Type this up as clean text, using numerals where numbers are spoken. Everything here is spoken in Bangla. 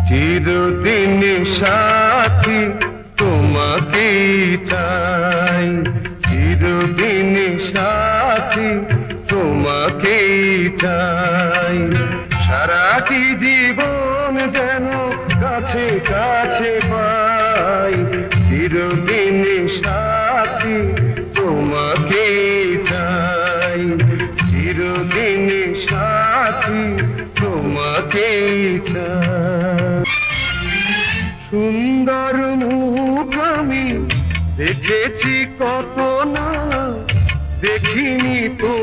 চিরদিন সাথী তোমাকেই চাই, চিরদিন সাথী তোমাকেই চাই। সারাটি জীবন যেন কাছে কাছে পাই, চিরদিন সাথী তোমাকেই চাই, চিরদিন সাথী তোমাকেই চাই। সুন্দর মুখ আমি দেখেছি কত না, দেখিনি তো